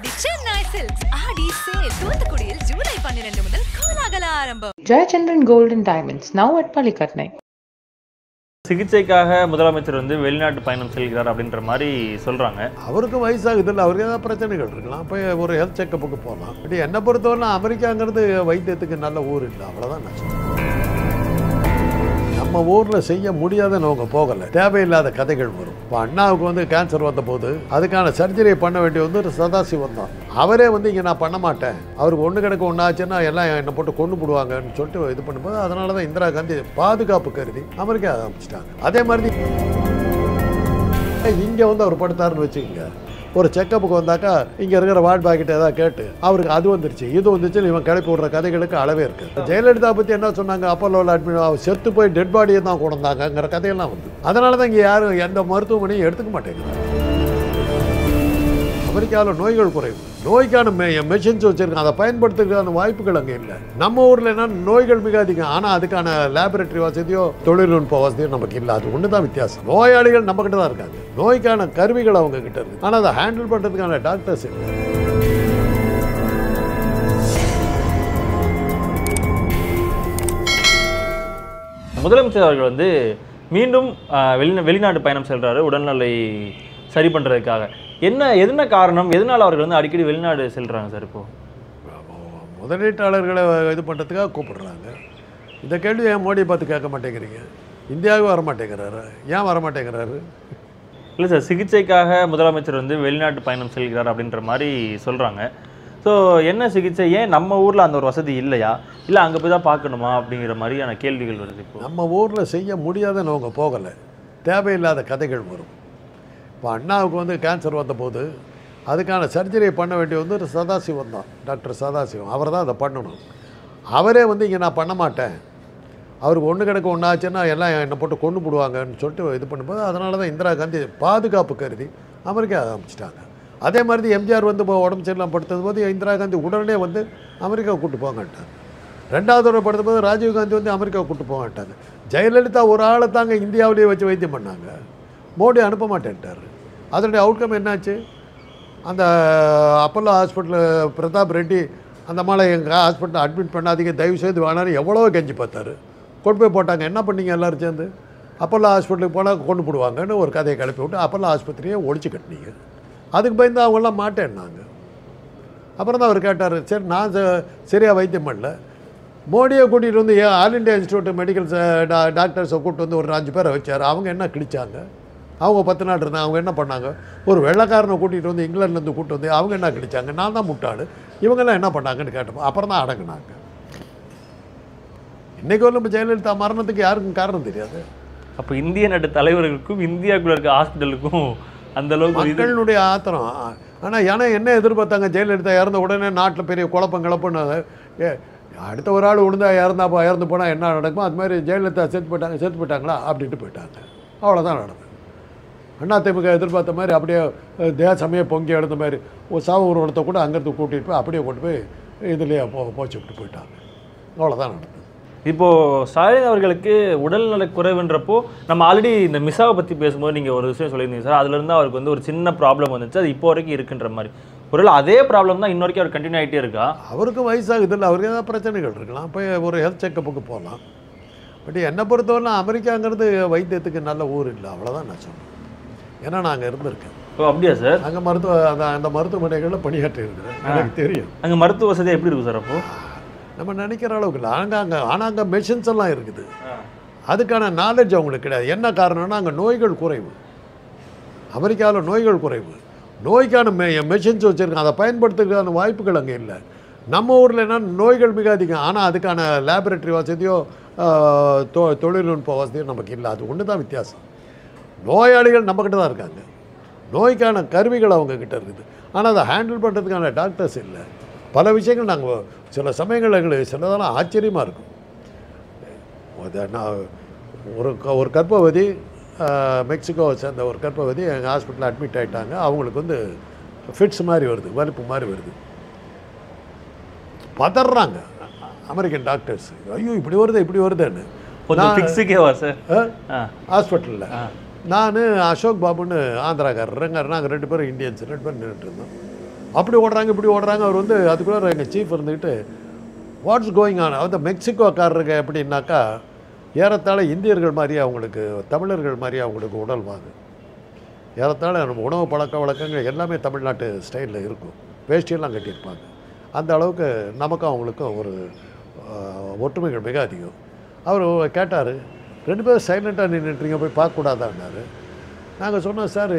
தி Chennai silks ஆடி sale தூத்துக்குடியில் ஜூலை 12 முதல் கோலாகல ஆரம்பம். Jayachandran Gold and Diamonds now at Palikatnai. சிகிச்சைக்காக முதலமைச்சர் வெளிநாட்டு பயணம் செல்கிறார் அப்படின்ற மாதிரி சொல்றாங்க. அவருக்கு வயசாகுதில்ல, அவருக்கு ஏதாவது பிரச்சனைகள் இருக்கலாம், போய் ஒரு ஹெல்த் செக்கப்புக்கு போகலாம். பட் என்னை பொறுத்தவரை அமெரிக்காங்கிறது வைத்தியத்துக்கு நல்ல ஊர் இல்லை, அவ்வளோதான் நான் சொல்றேன். நம்ம ஊரில் செய்ய முடியாதுன்னு அவங்க போகலை, தேவையில்லாத கதைகள் வரும். இப்போ அண்ணாவுக்கு கேன்சர் வந்த போது அதுக்கான சர்ஜரியை பண்ண வேண்டிய ஒரு சதாசிவம் தான். அவரே இங்கே நான் பண்ண மாட்டேன், அவருக்கு ஒன்று கிடக்க ஒன்று ஆச்சுன்னா எல்லாம் என்னை போட்டு கொண்டு போடுவாங்கன்னு சொல்லிட்டு இது பண்ணும்போது அதனால தான் இந்திரா காந்தி பாதுகாப்பு கருதி அமெரிக்கா ஆரம்பிச்சிட்டாங்க. அதே மாதிரி இங்கே அவர் படுத்தாருன்னு வச்சுக்கோங்க, ஒரு செக்கப்புக்கு வந்தாக்கா இங்கே இருக்கிற வார்டு பாக்கெட் ஏதாவது கேட்டு அவருக்கு அது வந்துருச்சு இது வந்துச்சு இவன் கிளப்பி விடுற கதைகளுக்கு அளவே இருக்குது. ஜெயலலிதா பற்றி என்ன சொன்னாங்க, அப்போலோவில் அட்மிட் அவர் செத்து போய் டெட் பாடியை தான் கொண்டாங்கிற கதையெல்லாம் வந்து. அதனால தான் இங்கே யாரும் எந்த மருத்துவமனையும் எடுத்துக்க மாட்டேங்கிறாங்க. அமெரிக்காவில் நோய்கள் குறைவு, நோய்க்கான மெஷின்ஸ் வச்சுருக்காங்க, அதை பயன்படுத்துறதுக்கான வாய்ப்புகள் அங்கே இல்லை. நம்ம ஊரில் என்ன நோய்கள் மிக அதிகம், ஆனால் அதுக்கான லேபரேட்டரி வசதியோ தொழில்நுட்ப வசதியோ நமக்கு இல்லை. அது ஒன்று தான் வித்தியாசம். நோயாளிகள் நம்மக்கிட்ட தான் இருக்காங்க, நோய்க்கான கருவிகள் அவங்க கிட்ட இருக்கு, ஆனால் அதை ஹேண்டில் பண்ணுறதுக்கான டாக்டர்ஸ் இல்லை. முதலமைச்சர் அவர்கள் மீண்டும் வெளிநாட்டு பயணம் செல்றாரு உடல்நிலை சரி பண்ணுறதுக்காக. என்ன காரணம், எதனால் அவர்கள் அடிக்கடி வெளிநாடு செல்கிறாங்க சார்? இப்போது முதலீட்டாளர்களை இது பண்ணுறதுக்காக கூப்பிடுறாங்க. இந்த கேள்வி ஏன் மோடியை பார்த்து கேட்க மாட்டேங்கிறீங்க? இந்தியாவுக்கு வரமாட்டேங்கிறாரு, ஏன் வரமாட்டேங்கிறாரு? இல்லை சார், சிகிச்சைக்காக முதலமைச்சர் வெளிநாட்டு பயணம் செல்கிறார் அப்படின்ற மாதிரி சொல்கிறாங்க. ஸோ என்ன சிகிச்சை, ஏன் நம்ம ஊரில் அந்த ஒரு வசதி இல்லையா, இல்லை அங்கே போய் தான் பார்க்கணுமா அப்படிங்கிற மாதிரியான கேள்விகள் வருது. இப்போ நம்ம ஊரில் செய்ய முடியாதுன்னு அவங்க போகலை, தேவையில்லாத கதைகள் வரும். இப்போ அண்ணாவுக்கு கேன்சர் வந்த போது அதுக்கான சர்ஜரியை பண்ண வேண்டிய ஒரு சதாசிவம் தான், டாக்டர் சதாசிவம். அவர் தான் அதை பண்ணணும். அவரே இங்கே நான் பண்ண மாட்டேன், அவருக்கு ஒன்று கிடக்க ஒன்று ஆச்சுன்னா எல்லாம் என்னை போட்டு கொண்டு போடுவாங்கன்னு சொல்லிட்டு இது பண்ணும்போது அதனால தான் இந்திரா காந்தி பாதுகாப்பு கருதி அமெரிக்கா ஆரம்பிச்சிட்டாங்க. அதே மாதிரி எம்ஜிஆர் உடம்பு சரியில்லாமல் படுத்தது போது இந்திரா காந்தி உடனே அமெரிக்காவை கூப்பிட்டு போங்கட்டாங்க. ரெண்டாவது தடவை படுத்த போது ராஜீவ்காந்தி அமெரிக்காவை கூப்பிட்டு போங்கட்டாங்க. ஜெயலலிதா ஒரு ஆளை தாங்க இந்தியாவிலேயே வச்சு வைத்தியம் பண்ணாங்க, மோடி அனுப்ப மாட்டேன்ட்டார். அதனுடைய அவுட்கம் என்னாச்சு, அந்த அப்போலோ ஹாஸ்பிட்டலில் பிரதாப் ரெட்டி அந்த மாதிரி எங்கள் ஹாஸ்பிட்டலில் அட்மிட் பண்ணாதீங்க தயவுசெய்து வேணாலும் எவ்வளோ கெஞ்சி பார்த்தாரு, கொண்டு போய் போட்டாங்க. என்ன பண்ணீங்க எல்லோரும் சேர்ந்து, அப்போலோ ஹாஸ்பிட்டலுக்கு போனால் கொண்டு போடுவாங்கன்னு ஒரு கதையை கிளப்பி விட்டு அப்போலோ ஆஸ்பத்திரியை ஒழிச்சு கட்டினீங்க. அதுக்கு பயந்து அவங்களாம் மாட்டேன்னாங்க. அப்புறம் தான் அவர் கேட்டார், சரி நான் சரியாக வைத்தியம் பண்ணல, மோடியை கூட்டிகிட்டு ஆல் இண்டியா இன்ஸ்டியூட் மெடிக்கல் டாக்டர்ஸை கூப்பிட்டு ஒரு 5 பேரை வச்சார். அவங்க என்ன கிழிச்சாங்க, அவங்க 10 நாள் இருந்தாங்க, அவங்க என்ன பண்ணாங்க? ஒரு வெள்ளைக்காரனை கூட்டிகிட்டு இங்கிலாந்துலேருந்து கூப்பிட்டு அவங்க என்ன கிழிச்சாங்க? நான் தான் முட்டாள், இவங்கெல்லாம் என்ன பண்ணாங்கன்னு கேட்டோம். அப்புறம் தான் அடங்கினாங்க. இன்றைக்கு நம்ம ஜெயலலிதா மரணத்துக்கு யாருக்கும் காரணம் தெரியாது. அப்போ இந்திய நாட்டு தலைவர்களுக்கும் இந்தியாவுக்குள்ள இருக்க ஹாஸ்பிட்டலுக்கும் அந்த அளவுக்கு மக்களுடைய ஆத்திரம். ஆனால் என்ன எதிர்பார்த்தாங்க, ஜெயலலிதா இறந்த உடனே நாட்டில் பெரிய குழப்பன்னு அடுத்த ஒரு ஆள் விழுந்தா இறந்து போனால் என்ன நடக்குமோ அது மாதிரி ஜெயலலிதா செத்து போயிட்டாங்களா அப்படின்ட்டு போயிட்டாங்க. அவ்வளோதான் நடந்தது. அதிமுக எதிர்பார்த்த மாதிரி அப்படியே தேசமே பொங்கி எடுத்த மாதிரி ஒரு சாவு ஊர்வலத்தை கூட அங்கேருந்து கூட்டிகிட்டு போய் அப்படியே கொண்டு போய் இதுலேயே போச்சு விட்டு போயிட்டாங்க. அவ்வளோதான் நடந்தது. இப்போது ஸ்டாலின் அவர்களுக்கு உடல்நல குறைவுன்றப்போ நம்ம ஆல்ரெடி இந்த மிசாவை பற்றி பேசும்போது நீங்கள் ஒரு விஷயம் சொல்லியிருந்தீங்க சார், அதுலேருந்து அவருக்கு ஒரு சின்ன ப்ராப்ளம் வந்துச்சு, அது இப்போ வரைக்கும் இருக்குன்ற மாதிரி. ஒருவேளை அதே ப்ராப்ளம் தான் இன்ன வரைக்கும் அவர் கண்டினியூ ஆகிட்டே இருக்கா? அவருக்கு வயசாகுதில்ல, அவருக்கு ஏதாவது பிரச்சனைகள் இருக்கலாம், போய் ஒரு ஹெல்த் செக்கப்புக்கு போகலாம். பட் என்னை பொறுத்தவரை அமெரிக்காங்கிறது வைத்தியத்துக்கு நல்ல ஊர் இல்லை, அவ்வளோதான் நான் சொன்னேன். ஏன்னா நான் அங்கே இருந்திருக்கேன். ஓ அப்படியா சார்? அங்கே அந்த மருத்துவமனைகளில் பணியாற்றி இருக்கிறேன், எனக்கு தெரியும். அங்கே மருத்துவ வசதி எப்படி இருக்கும் சார்? அப்போது நம்ம நினைக்கிற அளவுக்கு இல்லை. ஆனால் அங்கே மெஷின்ஸ் எல்லாம் இருக்குது, அதுக்கான நாலேஜ் அவங்களுக்கு கிடையாது. என்ன காரணம்னா அங்கே நோய்கள் குறைவு, அமெரிக்காவில் நோய்கள் குறைவு, நோய்க்கான மெஷின்ஸ் வச்சுருக்காங்க, அதை பயன்படுத்துறதுக்கான வாய்ப்புகள் அங்கே இல்லை. நம்ம ஊரில் என்ன நோய்கள் மிக அதிகம், ஆனால் அதுக்கான லேபரேட்டரி வசதியோ தொழில்நுட்ப வசதியோ நமக்கு இல்லை. அது ஒன்று தான் வித்தியாசம். நோயாளிகள் நம்மக்கிட்ட தான் இருக்காங்க, நோய்க்கான கருவிகள் அவங்கக்கிட்ட இருக்குது, ஆனால் அதை ஹேண்டில் பண்ணுறதுக்கான டாக்டர்ஸ் இல்லை. பல விஷயங்கள் நாங்கள் சில சமயங்கள் எங்களுக்கு சிலதெல்லாம் ஆச்சரியமாக இருக்கும். நான் ஒரு கர்ப்பவதி மெக்சிகோவை சேர்ந்த ஒரு கர்ப்பவதி எங்கள் ஹாஸ்பிட்டலில் அட்மிட் ஆகிட்டாங்க. அவங்களுக்கு ஃபிட்ஸ் மாதிரி வருது, வலிப்பு மாதிரி வருது, பதறாங்க அமெரிக்கன் டாக்டர்ஸ். ஐயோ இப்படி வருதுன்னு ஹாஸ்பிட்டலில் நான் அசோக் பாபுன்னு ஆந்திராக்காரர், நாங்கள் 2 பேரும் இந்தியன்ஸ் 2 பேரும் நின்றுட்டு இருந்தோம். அப்படி ஓடுறாங்க இப்படி ஓடுறாங்க. அவர் வந்து அதுக்குள்ளே எங்கள் சீஃப் இருந்துக்கிட்டு வாட்ஸ் கோயிங் ஆன். அந்த மெக்சிகோக்காரருக்கு எப்படின்னாக்கா ஏறத்தாழ இந்தியர்கள் மாதிரியே அவங்களுக்கு, தமிழர்கள் மாதிரியே அவங்களுக்கு உடல்வாங்க. ஏறத்தாழ நம்ம உணவு பழக்க வழக்கங்கள் எல்லாமே தமிழ்நாட்டு ஸ்டைலில் இருக்கும். வேஷ்டியெல்லாம் கட்டியிருப்பாங்க. அந்த அளவுக்கு நமக்கும் அவங்களுக்கும் ஒரு ஒற்றுமைகள் மிக அதிகம். அவர் கேட்டார், 2 பேரும் சைலண்ட்டாக நின்றுட்டுறீங்க, போய் பார்க்கக்கூடாதான்னாரு. நாங்கள் சொன்னோம், சார்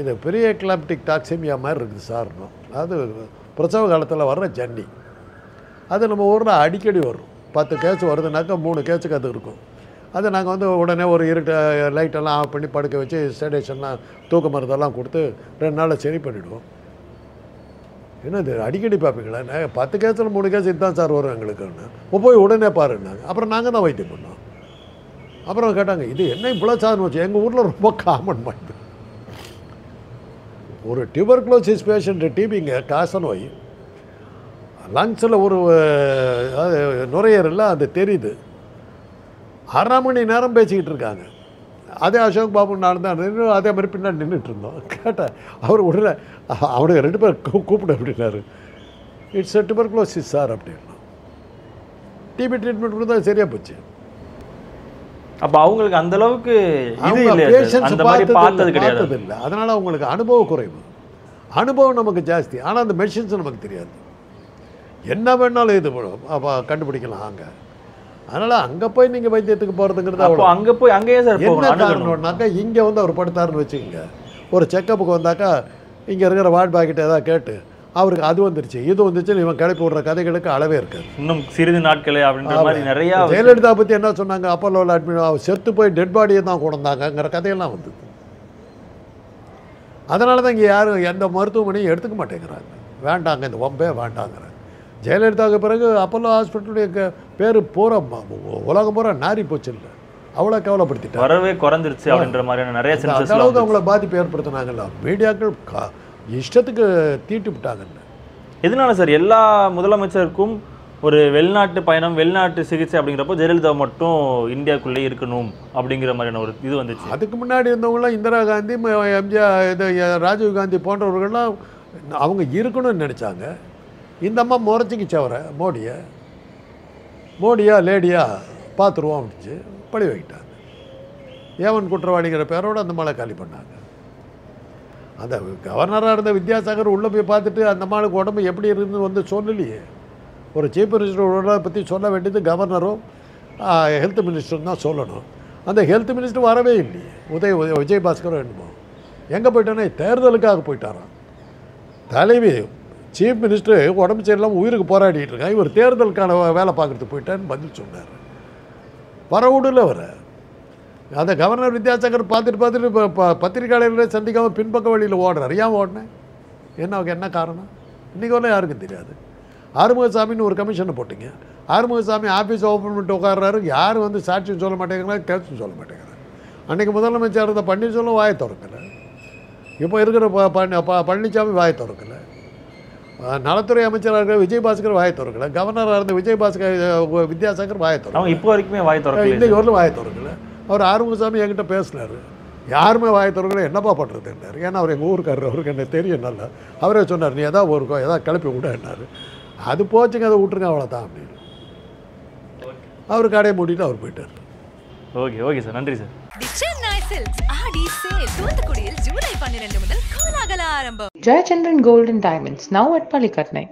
இது பெரிய எக்லாப்டிக் டாக்ஸிமியா மாதிரி இருக்குது சார்னோம். அது பிரசவ காலத்தில் வர்ற ஜன்னி. அது நம்ம ஊரில் அடிக்கடி வரும். 10 கேஸ் வருதுனாக்கா 3 கேஸுக்கு அது இருக்கும். அதை நாங்கள் வந்து உடனே ஒரு லைட்டெல்லாம் ஆஃப் பண்ணி படுக்க வச்சு செடேஷன்லாம் தூக்க மருந்தெல்லாம் கொடுத்து 2 நாளில் சரி பண்ணிவிடுவோம். என்னது அடிக்கடி பார்ப்பீங்களா? 10 கேஸில் 3 கேஸ் இதுதான் சார் வரும் எங்களுக்குன்னு. போய் உடனே பாருன்னாங்க. அப்புறம் நாங்கள் தான் வைத்தியம் பண்ணோம். அப்புறம் கேட்டாங்க, இது என்ன இவ்வளோ சாதனம் வச்சு? எங்கள் ஊரில் ரொம்ப காமன் மாதிரி. ஒரு டியூபர்குலோசிஸ் பேஷண்ட்டு, டிபிங்க, காசநோய், லங்ஸில் ஒரு நுரையீரலில் அது தெரியுது. 1/2 மணி நேரம் பேசிக்கிட்டு இருக்காங்க. அதே அசோக் பாபு நான் தான் அதே மாதிரி பின்னாடி நின்றுட்டு இருந்தோம். கேட்டேன், அவர் உடனே அவனுக்கு 2 பேர் கூப்பிடு அப்படின்னாரு. இட்ஸ் டியூபர்குலோசிஸ் சார் அப்படின்னா. டிபி ட்ரீட்மெண்ட் கொடுத்தா சரியாக போச்சு. அப்போ அவங்களுக்கு அந்த அளவுக்கு பேஷண்ட்ஸ் பார்த்தது இல்லை. அதனால் அவங்களுக்கு அனுபவ குறைவு. அனுபவம் நமக்கு ஜாஸ்தி. ஆனால் அந்த மெஷின்ஸ் நமக்கு தெரியாது. என்ன வேணாலும் இது கண்டுபிடிக்கலாம் அங்கே. அதனால் அங்கே போய் நீங்கள் வைத்தியத்துக்கு போகிறதுங்கிறது அவ்வளோ. அங்கே போய் அங்கேயே சார் என்ன காரணம்னாக்கா, இங்கே வந்து அவர் படுத்தாருன்னு வச்சுக்கோங்க, ஒரு செக்கப்புக்கு வந்தாக்கா இங்கே இருக்கிற வார்டு பாக்கெட் ஏதாவது கேட்டு அவருக்கு அது வந்துருச்சு இது வந்துச்சுன்னு இவன் கிளப்பி விடுற கதைகளுக்கு அளவே இருக்காது. இன்னும் சிறிது நாட்களே அப்படின்ற மாதிரி நிறையா. ஜெயலலிதா பற்றி என்ன சொன்னாங்க, அப்போலோவில் அட்மிட் செத்து போய் டெட் பாடியை தான் கொண்டாங்கங்கிற கதையெல்லாம் வந்தது. அதனால தான் இங்கே யாரும் எந்த மருத்துவமனையும் எடுத்துக்க மாட்டேங்கிறாங்க. வேண்டாங்க, இந்த வம்பே வேண்டாங்கிறாங்க. ஜெயலலிதாவுக்கு பிறகு அப்போலோ ஹாஸ்பிட்டலுடைய பேர் பூரா உலகம் பூரா நாரி போச்சு. இல்லை அவ்வளோ கவலைப்படுத்திட்டு வரவே குறைஞ்சிருச்சு அப்படின்ற மாதிரியான நிறைய அளவுக்கு அவங்கள பாதிப்பு ஏற்படுத்தினாங்கல்ல. மீடியாக்கள் இஷ்டத்துக்கு தீட்டு விட்டாங்கல்ல. எதனால சார் எல்லா முதலமைச்சருக்கும் ஒரு வெளிநாட்டு பயணம், வெளிநாட்டு சிகிச்சை அப்படிங்கிறப்போ ஜெயலலிதா மட்டும் இந்தியாவுக்குள்ளே இருக்கணும் அப்படிங்கிற மாதிரியான ஒரு இது வந்துச்சு? அதுக்கு முன்னாடி இருந்தவங்களாம் இந்திரா காந்தி, எம்ஜிஆர், இது ராஜீவ் காந்தி போன்றவர்கள்லாம் அவங்க இருக்கணும்னு நினச்சாங்க. இந்த அம்மா முறைச்சிக்கிச்சு அவரை, மோடியா லேடியா பார்த்துருவோம் அப்படிச்சு பழி வைக்கிட்டாங்க. ஏவன் குற்றவாளிங்கிற பேரோடு அந்த மாலை காலி பண்ணாங்க. அந்த கவர்னராக இருந்த வித்யாசாகர் உள்ளே போய் பார்த்துட்டு அந்த மாளுக்கு உடம்பு எப்படி இருக்குதுன்னு வந்து சொல்லலையே. ஒரு சீஃப் மினிஸ்டரோட பற்றி சொல்ல வேண்டியது கவர்னரும் ஹெல்த் மினிஸ்டரும் தான் சொல்லணும். அந்த ஹெல்த் மினிஸ்டர் வரவே இல்லையே. விஜயபாஸ்கரும் என்னமோ எங்கே போயிட்டானே, தேர்தலுக்காக போயிட்டாராம். தலைவி சீஃப் மினிஸ்டர் உடம்பு சரியில்லாமல் உயிருக்கு போராடிட்டு இருக்காங்க, இவர் தேர்தலுக்கான வேலை பார்க்குறதுக்கு போயிட்டான்னு பதில் சொன்னார். வரவிடல வர அந்த கவர்னர் வித்யாசாகர் பார்த்துட்டு இப்போ பத்திரிகையாளர்களே சந்திக்காமல் பின்பக்க வழியில் ஓடுறார். ஏன் ஓடினேன், என்ன காரணம் இன்றைக்கி வரலாம் யாருக்கும் தெரியாது. ஆறுமுகசாமின்னு ஒரு கமிஷனை போட்டிங்க. ஆறுமுகசாமி ஆஃபீஸ் ஓப்பன் பண்ணிட்டு உட்கார்றாரு. யாரும் வந்து சாட்சியம் சொல்ல மாட்டேங்கிறாங்க, கேட்சும் சொல்ல மாட்டேங்கிறாங்க. அன்றைக்கி முதலமைச்சர் இருந்த பன்னீர்செல்வம் வாயை திறக்கலை. இப்போ இருக்கிற பழனிசாமி வாயை திறக்கலை. நலத்துறை அமைச்சராக இருக்கிற விஜயபாஸ்கர் வாயை திறக்கலை. கவர்னராக இருந்த வித்யாசாகர் வாயை திறக்கலை. இப்போ வரைக்குமே வாயை திறக்கலை. இன்றைக்கு வரலும் வாயை திறக்கலை. அவர் ஆறுமுகசாமி என்கிட்ட பேசினார். யாருமே வாயை திறக்கலை, என்னப்பா பண்ணுறது என்னார். ஏன்னா அவர் எங்கள் ஊருக்காரர், அவருக்கு என்ன தெரியும் நல்லா. அவரே சொன்னார், நீ எதாவது ஊருக்கோ எதாவது கிளப்பி விட என்னார். அது போச்சுங்க, அதை விட்டுருங்க அவ்வளோதான் அப்படின்னு. அவர் கடையை மூடிட்டு அவர் போயிட்டார். ஓகே சார், நன்றி சார். சென்னை சில்க்ஸ் ஆடி சேல் தூத்துக்குடியில் ஜூலை 12 முதல் கோலாகல ஆரம்பம். Jayachandran Gold and Diamonds, now at Palikatnai.